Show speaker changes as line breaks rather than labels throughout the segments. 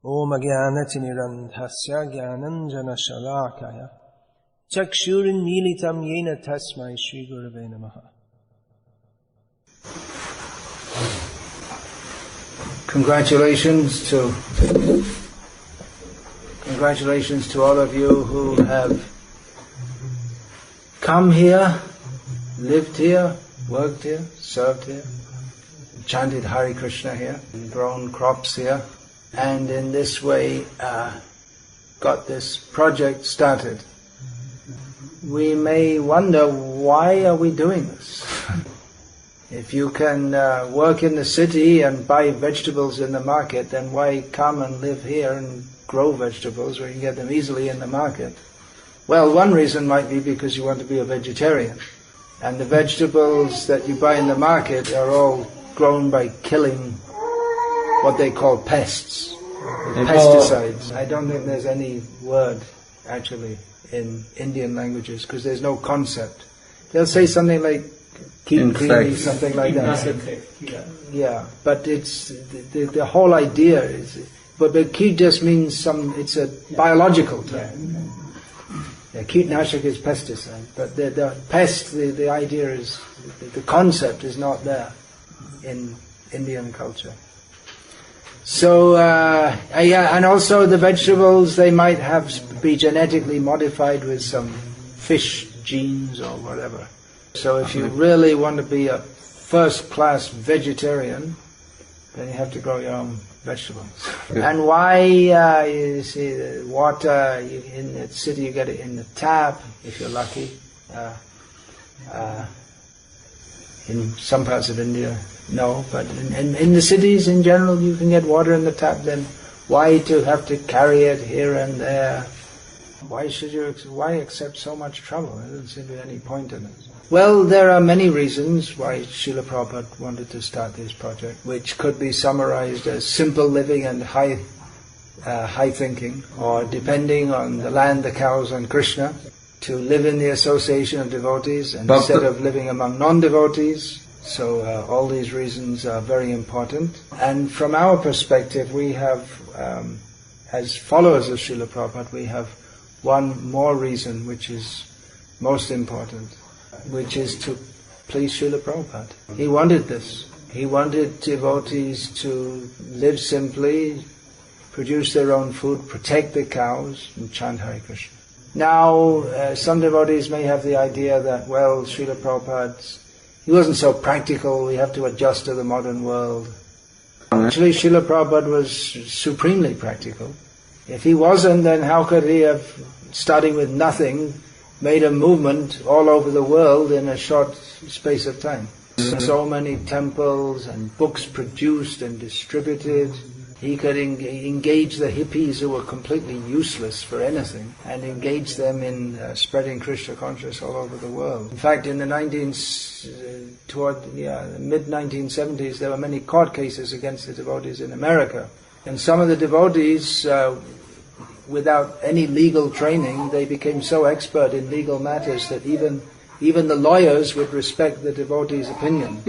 Om Agyanatimirandhasya Gyananjana Shalakaya Chakshurin Militam Yena Tasmai Shri Gurave Namaha.
Congratulations to all of you who have come here, lived here, worked here, served here, chanted Hare Krishna here, grown crops here, and in this way got this project started. We may wonder, why are we doing this? If you can work in the city and buy vegetables in the market, then why come and live here and grow vegetables where you can get them easily in the market? Well, one reason might be because you want to be a vegetarian. And the vegetables that you buy in the market are all grown by killing what they call pests, pesticides. I don't think there's any word actually in Indian languages because there's no concept. They'll say something like keep creamy, something like that. Yeah, but it's the whole idea is, but ki just means it's a biological term. Yeah, Kitnashak is pesticide, but the pest, the idea is, the concept is not there in Indian culture. So, and also the vegetables, they might be genetically modified with some fish genes or whatever. So if you really want to be a first-class vegetarian, then you have to grow your own vegetables. Yeah. And why, you see, the water, in the city you get it in the tap, if you're lucky. In some parts of India, no, but in the cities in general you can get water in the tap, then why to have to carry it here and there? Why accept so much trouble? There doesn't seem to be any point in it. Well, there are many reasons why Srila Prabhupada wanted to start this project, which could be summarized as simple living and high thinking, or depending on the land, the cows and Krishna, to live in the association of devotees instead of living among non-devotees. So all these reasons are very important. And from our perspective, we have, as followers of Srila Prabhupada, we have one more reason which is most important, which is to please Srila Prabhupada. He wanted this. He wanted devotees to live simply, produce their own food, protect the cows, and chant Hare Krishna. Now, some devotees may have the idea that, well, Srila Prabhupada, he wasn't so practical, we have to adjust to the modern world. Actually, Srila Prabhupada was supremely practical. If he wasn't, then how could he have, starting with nothing, made a movement all over the world in a short space of time? So many temples and books produced and distributed. He could engage the hippies who were completely useless for anything and engage them in spreading Krishna consciousness all over the world. In fact, in the mid-1970s, there were many court cases against the devotees in America. And some of the devotees, without any legal training, they became so expert in legal matters that even the lawyers would respect the devotees' opinion.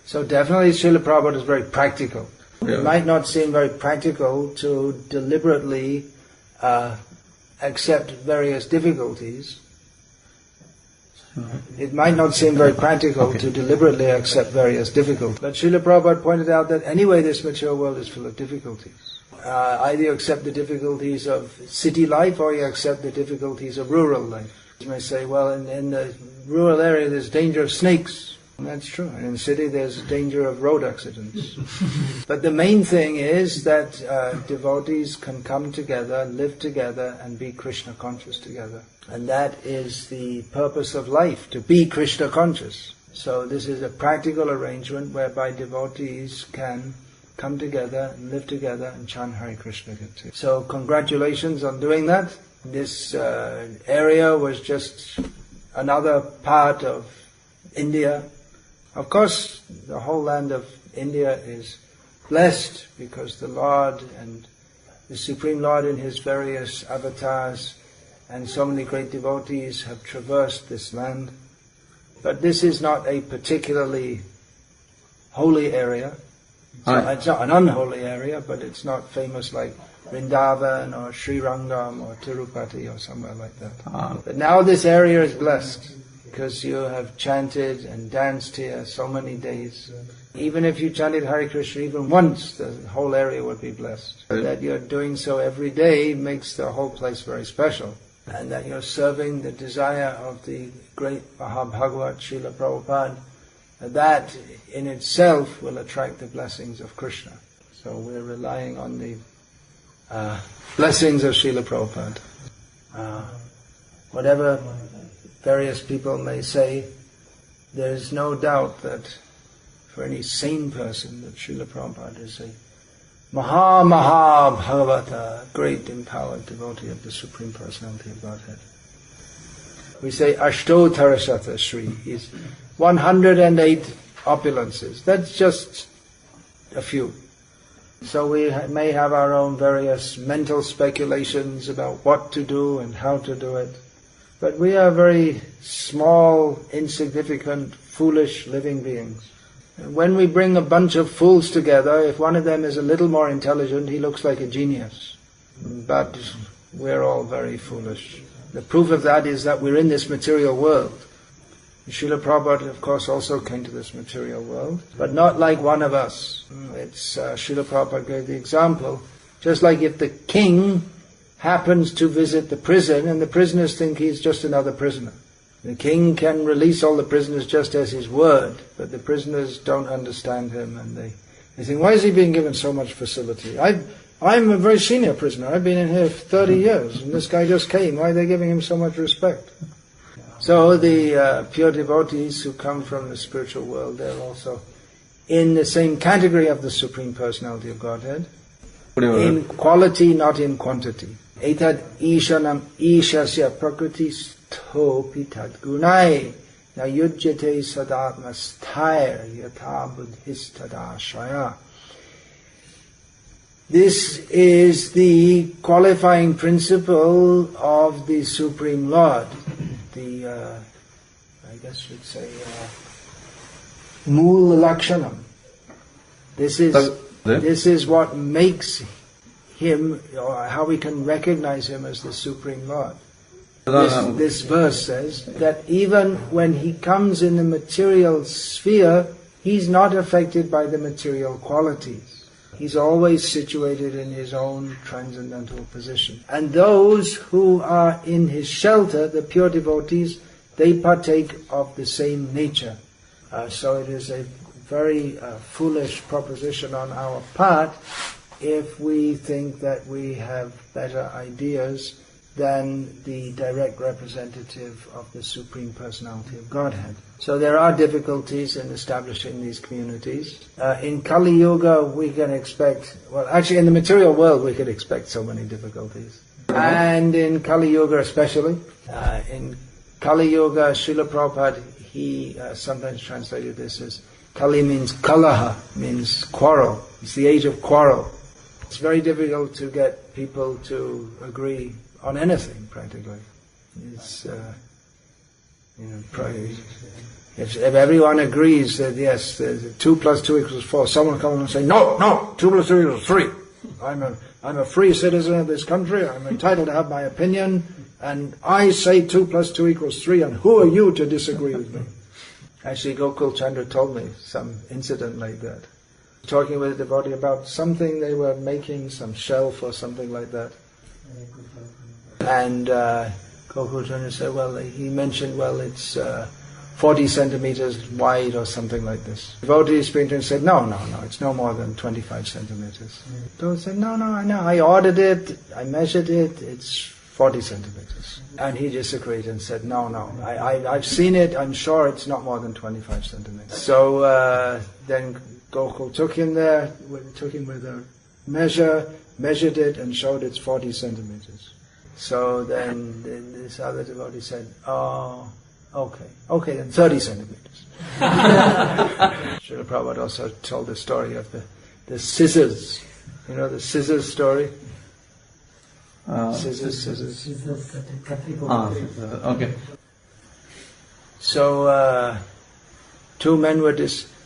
So definitely Srila Prabhupada is very practical. Yeah. It might not seem very practical to deliberately accept various difficulties. It might not seem very practical to deliberately accept various difficulties. But Srila Prabhupada pointed out that anyway this material world is full of difficulties. Either you accept the difficulties of city life or you accept the difficulties of rural life. You may say, well, in the rural area there's danger of snakes. And that's true. And in the city there's danger of road accidents. But the main thing is that devotees can come together, live together, and be Krishna conscious together. And that is the purpose of life, to be Krishna conscious. So this is a practical arrangement whereby devotees can come together, and live together, and chant Hare Krishna. So congratulations on doing that. This area was just another part of India. Of course, the whole land of India is blessed because the Lord and the Supreme Lord in His various avatars and so many great devotees have traversed this land. But this is not a particularly holy area. It's not an unholy area, but it's not famous like Vrindavan or Srirangam or Tirupati or somewhere like that. But now this area is blessed because you have chanted and danced here so many days. Even if you chanted Hare Krishna even once, the whole area would be blessed. That you're doing so every day makes the whole place very special. And that you're serving the desire of the great Mahabhagavat Srila Prabhupada, that in itself will attract the blessings of Krishna. So we're relying on the blessings of Srila Prabhupada. Whatever various people may say, there is no doubt that for any sane person that Srila Prabhupada is a Maha Bhagavata, great empowered devotee of the Supreme Personality of Godhead. We say Ashtotarashata Shri is 108 opulences. That's just a few. So we may have our own various mental speculations about what to do and how to do it. But we are very small, insignificant, foolish living beings. When we bring a bunch of fools together, if one of them is a little more intelligent, he looks like a genius. But we're all very foolish. The proof of that is that we're in this material world. Srila Prabhupada, of course, also came to this material world, but not like one of us. Srila Prabhupada gave the example, just like if the king happens to visit the prison and the prisoners think he's just another prisoner. The king can release all the prisoners just as his word, but the prisoners don't understand him and they think, why is he being given so much facility? I'm a very senior prisoner. I've been in here for 30 years and this guy just came. Why are they giving him so much respect? So the pure devotees who come from the spiritual world, they're also in the same category of the Supreme Personality of Godhead, in quality, not in quantity. Etad ishanam ishasya prakritis topi tad gunai na yujyate sadatmastair yatha buddhistadashraya. This is the qualifying principle of the Supreme Lord. I guess you'd say, Mool Lakshanam. This is what makes him, or how we can recognize him as the Supreme Lord. This verse says that even when he comes in the material sphere, he's not affected by the material qualities. He's always situated in his own transcendental position. And those who are in his shelter, the pure devotees, they partake of the same nature. So it is a very foolish proposition on our part if we think that we have better ideas than the direct representative of the Supreme Personality of Godhead. So there are difficulties in establishing these communities. In Kali Yuga we can expect, well actually in the material world we could expect so many difficulties. And in Kali Yuga especially, in Kali Yuga, Srila Prabhupada, he sometimes translated this as Kali means kalaha, means quarrel. It's the age of quarrel. It's very difficult to get people to agree on anything, practically. It's, if everyone agrees that yes, 2 + 2 = 4, someone will come along and say, no, 2 + 2 = 3. I'm a free citizen of this country, I'm entitled to have my opinion, and I say 2 + 2 = 3, and who are you to disagree with me? Actually, Gokul Chandra told me some incident like that. Talking with a devotee about something they were making, some shelf or something like that. And Gokul Chandra said, he mentioned, it's 40 centimeters wide or something like this. The devotee speaking to him said, no, it's no more than 25 centimeters. The devotee said, no, I know, I ordered it, I measured it, it's 40 centimeters. And he disagreed and said, no, I've seen it, I'm sure it's not more than 25 centimeters. So then Gokul took him there, took him with a measure, measured it and showed it's 40 centimeters. So then this other devotee said, okay, then 30 centimeters. Srila Prabhupada also told the story of the scissors. You know the scissors story? Scissors. Okay. So 2 men were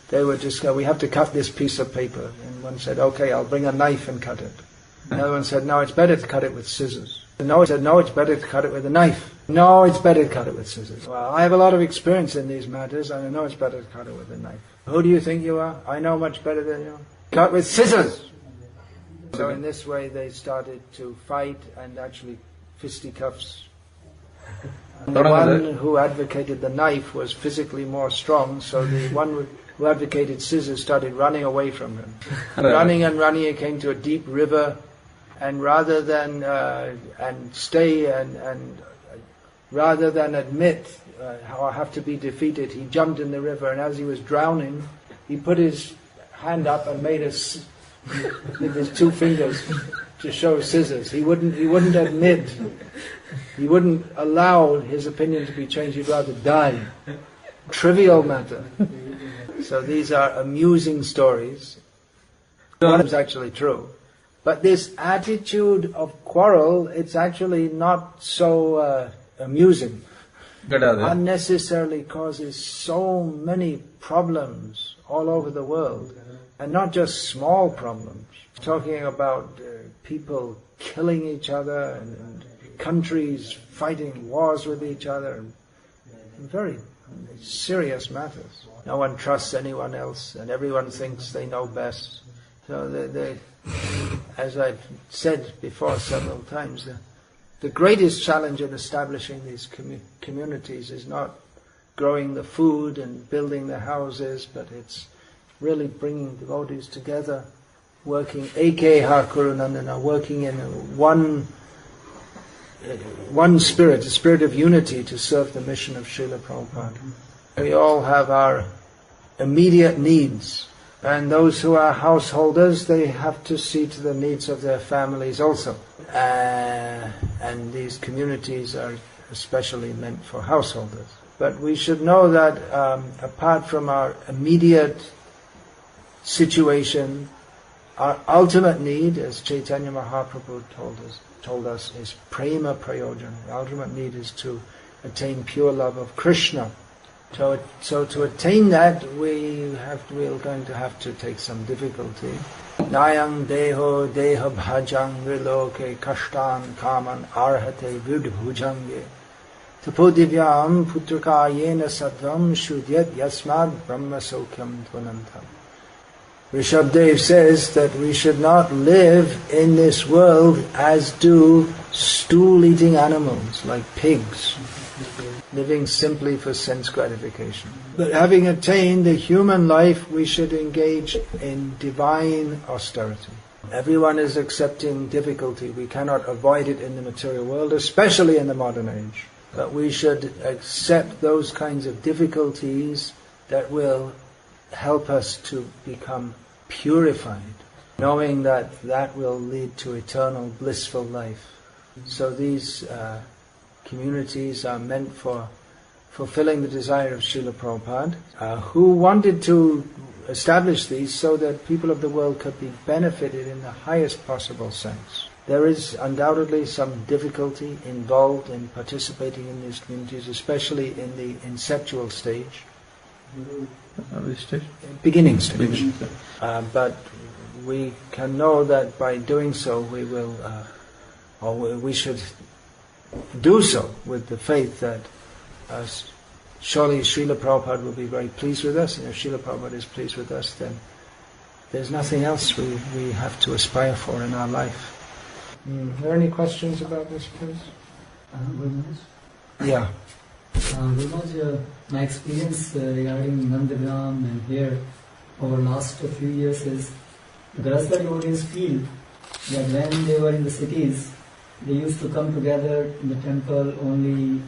they would just go, we have to cut this piece of paper. And one said, okay, I'll bring a knife and cut it. Another one said, no, it's better to cut it with scissors. No, said, no, it's better to cut it with a knife. No, it's better to cut it with scissors. Well, I have a lot of experience in these matters, and I know it's better to cut it with a knife. Who do you think you are? I know much better than you. Cut with scissors! So in this way they started to fight and actually fisticuffs. And the one who advocated the knife was physically more strong, so the one who advocated scissors started running away from him. Running and running, he came to a deep river, and rather than rather than admit how I have to be defeated, he jumped in the river, and as he was drowning, he put his hand up and made with his two fingers to show scissors. He wouldn't admit, he wouldn't allow his opinion to be changed. He'd rather die. Trivial matter. So these are amusing stories. One is actually true. But this attitude of quarrel, it's actually not so amusing. Unnecessarily causes so many problems all over the world. And not just small problems. Talking about people killing each other and countries fighting wars with each other. Very serious matters. No one trusts anyone else and everyone thinks they know best. So as I've said before several times, the greatest challenge in establishing these communities is not growing the food and building the houses, but it's really bringing devotees together, working Ekeha Kurunandana, working in one spirit, a spirit of unity to serve the mission of Srila Prabhupada. We all have our immediate needs, and those who are householders, they have to see to the needs of their families also. And these communities are especially meant for householders. But we should know that apart from our immediate situation, our ultimate need, as Chaitanya Mahaprabhu told us, is prema prayojana. The ultimate need is to attain pure love of Krishna. So to attain that, we're going to have to take some difficulty. Nayang deho deha bhajang viloke kashtan kaman arhate vidbhujange tapodivyam putraka yena sattvam shudyat yasmad brahma sokyam tvanantam. Rishabdev says that we should not live in this world as do stool-eating animals, like pigs, living simply for sense gratification. But having attained the human life, we should engage in divine austerity. Everyone is accepting difficulty. We cannot avoid it in the material world, especially in the modern age. But we should accept those kinds of difficulties that will help us to become purified, knowing that that will lead to eternal blissful life. So these communities are meant for fulfilling the desire of Srila Prabhupada, who wanted to establish these so that people of the world could be benefited in the highest possible sense. There is undoubtedly some difficulty involved in participating in these communities, especially in the inceptual stage. Beginning stage. But we can know that by doing so we will, we should do so with the faith that surely Srila Prabhupada will be very pleased with us, and if Srila Prabhupada is pleased with us, then there's nothing else we have to aspire for in our life. Are there any questions about this, please? Yeah.
My experience regarding Nandagram and here over the last few years is the Grasta devotees feel that when they were in the cities, they used to come together in the temple only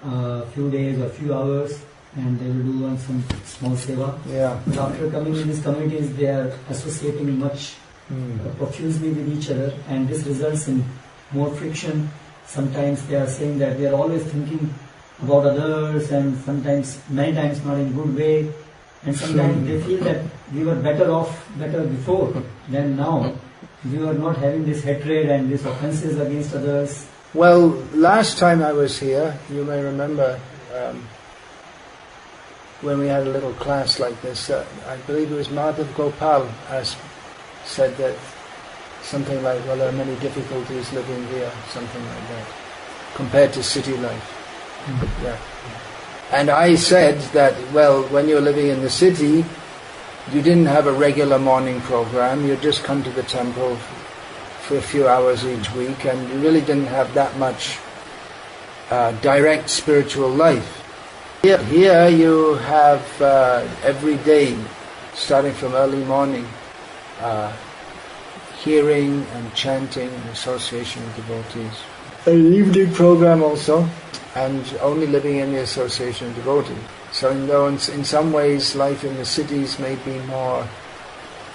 a few days or few hours, and they will do some small seva.
Yeah.
But after coming in these communities, they are associating much profusely with each other, and this results in more friction. Sometimes they are saying that they are always thinking about others, and sometimes, many times, not in a good way. And sometimes they feel that we were better before than now. We were not having this hatred and these offenses against others.
Well, last time I was here, you may remember, when we had a little class like this, I believe it was Madhav Gopal said that something like, well, there are many difficulties living here, something like that, compared to city life. Yeah. And I said that, well, when you're living in the city, you didn't have a regular morning program, you just come to the temple for a few hours each week, and you really didn't have that much direct spiritual life. Here you have every day, starting from early morning, hearing and chanting and association with devotees. An evening program also, and only living in the association of devotees. So in some ways life in the cities may be more,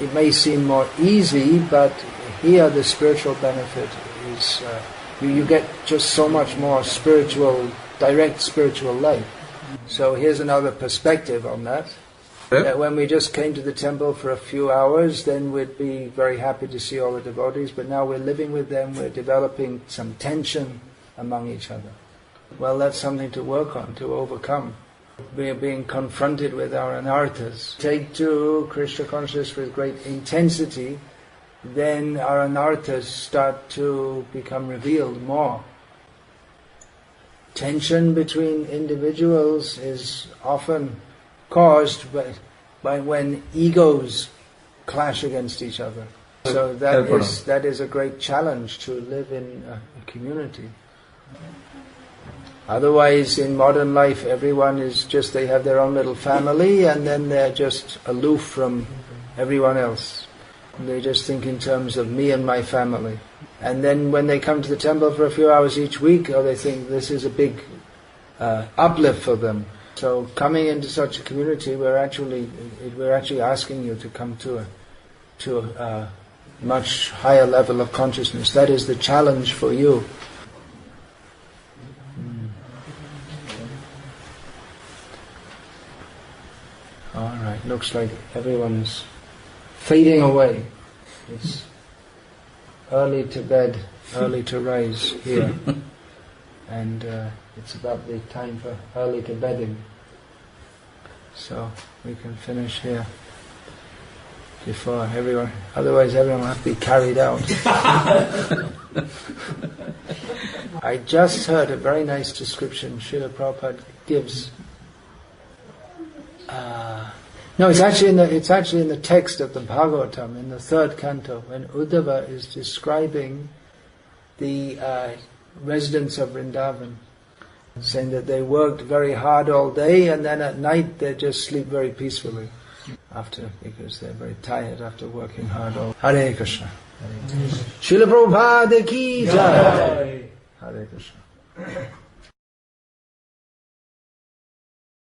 it may seem more easy, but here the spiritual benefit is, you get just so much more spiritual, direct spiritual life. So here's another perspective on that. That when we just came to the temple for a few hours, then we'd be very happy to see all the devotees, but now we're living with them, we're developing some tension among each other. Well, that's something to work on, to overcome. We're being confronted with our anarthas. Take to Krishna consciousness with great intensity, then our anarthas start to become revealed more. Tension between individuals is often caused by when egos clash against each other. So that is a great challenge to live in a community. Otherwise, in modern life, everyone is just, they have their own little family, and then they're just aloof from everyone else. They just think in terms of me and my family. And then when they come to the temple for a few hours each week, they think this is a big uplift for them. So coming into such a community, we're actually asking you to come to a much higher level of consciousness. That is the challenge for you. All right, looks like everyone's fading away. It's early to bed, early to rise here. And it's about the time for early to bedding. So we can finish here before everyone, otherwise everyone will have to be carried out. I just heard a very nice description Srila Prabhupada gives. No, it's actually in the text of the Bhagavatam, in the 3rd canto, when Uddhava is describing the residents of Vrindavan, saying that they worked very hard all day, and then at night they just sleep very peacefully because they're very tired after working hard all day. Hare Krishna. Srila Prabhupada ki jai. Hare Krishna.